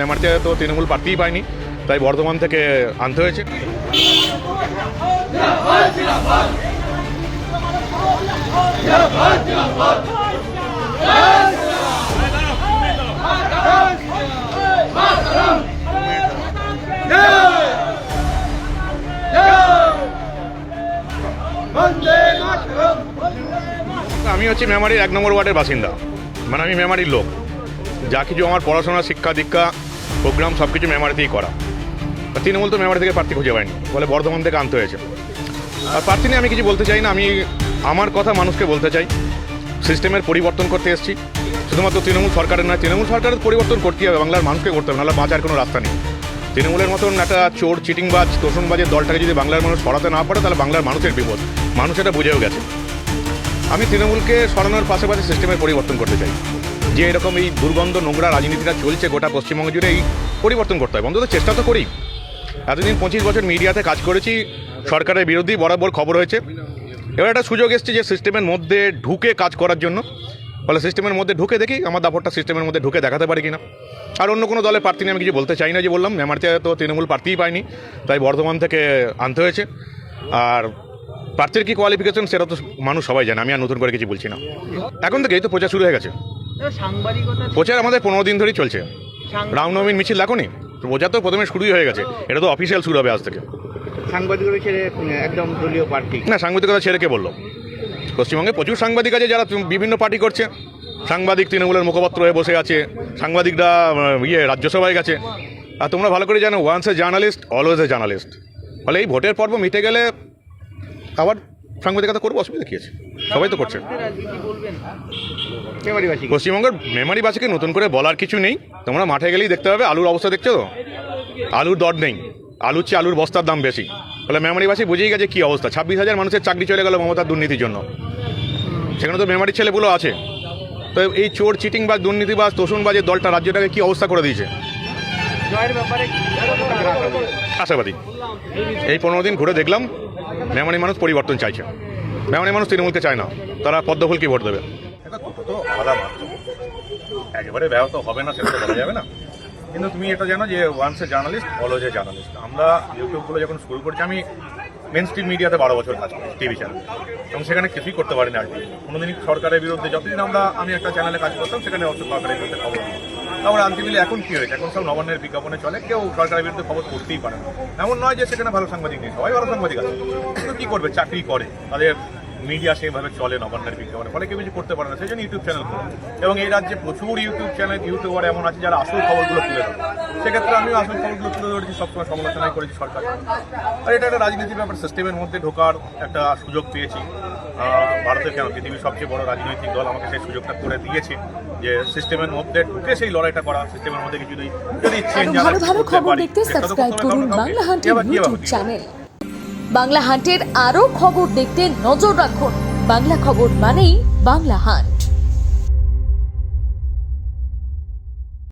মেমারিতে তো তৃণমূল প্রার্থীই পায়নি, তাই বর্ধমান থেকে আনতে হয়েছে। আমি হচ্ছি মেমারির 1 নম্বর ওয়ার্ডের বাসিন্দা, মানে আমি মেমারির লোক। যা কিছু আমার পড়াশোনা, শিক্ষা দীক্ষা, প্রোগ্রাম সব কিছু মেমারিতেই করা। তৃণমূল তো মেমারি থেকে প্রার্থী খুঁজে পায়নি, বলে বর্ধমান থেকে আনতে হয়েছে। আর প্রার্থী নিয়ে আমি কিছু বলতে চাই না, আমি আমার কথা মানুষকে বলতে চাই। সিস্টেমের পরিবর্তন করতে এসেছি, শুধুমাত্র তৃণমূল সরকারের নয়, তৃণমূল সরকারের পরিবর্তন করতেই হবে, বাংলার মানুষকে করতে হবে, নাহলে বাঁচার কোনো রাস্তা নেই। তৃণমূলের মতন একটা চোর, চিটিংবাজ, তোষণবাজের দলটাকে যদি বাংলার মানুষ সরাতে না পারে, তাহলে বাংলার মানুষের বিপদ। মানুষ এটা বুঝেও গেছে। আমি তৃণমূলকে সরানোর পাশাপাশি সিস্টেমের পরিবর্তন করতে চাই। যে এরকম এই দুর্গন্ধ নোংরা রাজনীতিটা চলছে গোটা পশ্চিমবঙ্গ জুড়ে, এই পরিবর্তন করতে হবে। অন্তত চেষ্টা তো করি। এতদিন 25 বছর মিডিয়াতে কাজ করেছি, সরকারের বিরোধী বরাবর খবর হয়েছে। এবার একটা সুযোগ এসছে যে সিস্টেমের মধ্যে ঢুকে কাজ করার জন্য, ফলে সিস্টেমের মধ্যে ঢুকে দেখি আমার দাপটটা সিস্টেমের মধ্যে ঢুকে দেখাতে পারি কিনা। আর অন্য কোনো দলের প্রার্থী নিয়ে আমি কিছু বলতে চাই না। যে বললাম, মেমারিতে তো তৃণমূল প্রার্থীই পায়নি, তাই বর্ধমান থেকে আনতে হয়েছে। আর প্রার্থীর কী কোয়ালিফিকেশন সেটা তো মানুষ সবাই জানে, আমি আর নতুন করে কিছু বলছি না। এখন থেকেই তো প্রচার শুরু হয়ে গেছে। প্রচার আমাদের 15 দিন ধরেই চলছে। রামনবমীর মিছিল দেখোনি? প্রচার তো প্রথমে শুরুই হয়ে গেছে, এটা তো অফিসিয়াল শুরু হবে আজ থেকে। সাংবাদিকতা ছেড়ে একদম দলীয় পার্টি না, সাংবাদিকতা ছেড়ে কে বললো? পশ্চিমবঙ্গে প্রচুর সাংবাদিক আছে যারা বিভিন্ন পার্টি করছে। সাংবাদিক তৃণমূলের মুখপাত্র হয়ে বসে আছে, সাংবাদিকরা রাজ্যসভায় গেছে। আর তোমরা ভালো করে জানো, once a journalist always a journalist. ফলে এই ভোটের পর্ব মিটে গেলে আবার সাংবাদিকতা করবো, অসুবিধা কী আছে? সবাই তো করছে। পশ্চিমবঙ্গের মেমারিবাসীকে নতুন করে বলার কিছু নেই। তোমরা মাঠে গেলেই দেখতে পাবে, আলুর অবস্থা দেখছো তো, আলুর দর নেই। আলুর চেয়ে আলুর বস্তার দাম বেশি। ফলে মেমারিবাসী বুঝেই গেছে কী অবস্থা। 26,000 মানুষের চাকরি চলে গেল মমতার দুর্নীতির জন্য। সেখানে তো মেমারির ছেলেগুলো আছে। তো এই চোর, চিটিংবাজ, দুর্নীতিবাজ, তোষণবাজের দলটা রাজ্যটাকে কী অবস্থা করে দিয়েছে। আশাবাদী। এই 15 দিন ঘুরে দেখলাম, মেমারি মানুষ পরিবর্তন চাইছে। মেমারি মানুষ তৃণমূলকে চায় না, তারা পদ্মফুলকে ভোট দেবে। তো আলাদা মাধ্যম একেবারে ব্যাহত হবে না, সেটা তো বলা যাবে না। কিন্তু তুমি এটা জানো যে once a journalist always a journalist. আমরা ইউটিউবগুলো যখন শুরু করছি, আমি মেন স্ট্রিম মিডিয়াতে 12 বছর কাজ করি, টিভি চ্যানেল, এবং সেখানে কিছুই করতে পারিনি। আর কোনোদিনই সরকারের বিরুদ্ধে, যতদিন আমি একটা চ্যানেলে কাজ করতাম, সেখানে অবশ্য সরকারের বিরুদ্ধে খবর দিই। তারপরে আলটিমেটলি এখন কী হয়েছে, এখন সব নবান্নের বিজ্ঞাপনে চলে, কেউ সরকারের বিরুদ্ধে খবর করতেই পারে না। এমন নয় যে সেখানে ভালো সাংবাদিক নেই, সবাই ভালো সাংবাদিক আছে, কিন্তু কী করবে, চাকরি করে, তাদের মিডিয়া সেইভাবে চলে নবান্নের বিজ্ঞাপনে, ফলে কেউ কিছু করতে পারে না। সেই জন্য ইউটিউব চ্যানেল করে, এবং এই রাজ্যে প্রচুর ইউটিউব চ্যানেল, ইউটিউবার এমন আছে যারা আসল খবরগুলো তুলে ধরে। সেক্ষেত্রে আমিও আসল খবরগুলো তুলে ধরেছি, সবসময় সমালোচনাই করেছি সরকার। আর এটা একটা রাজনীতির ব্যাপার, সিস্টেমের মধ্যে ঢোকার একটা সুযোগ পেয়েছি। ভারতের কেন, পৃথিবীর সবচেয়ে বড় রাজনৈতিক দল আমাকে সেই সুযোগটা করে দিয়েছে, যে সিস্টেমের মধ্যে ঢুকে সেই লড়াইটা করা, সিস্টেমের মধ্যে কিছু যদি চেঞ্জ ভালো ভালো খবর দেখতে সাবস্ক্রাইব করুন বাংলা হান্টের ইউটিউব চ্যানেল। বাংলা হান্টের আরও খবর দেখতে নজর রাখুন। বাংলা খবর মানেই বাংলা হান্ট।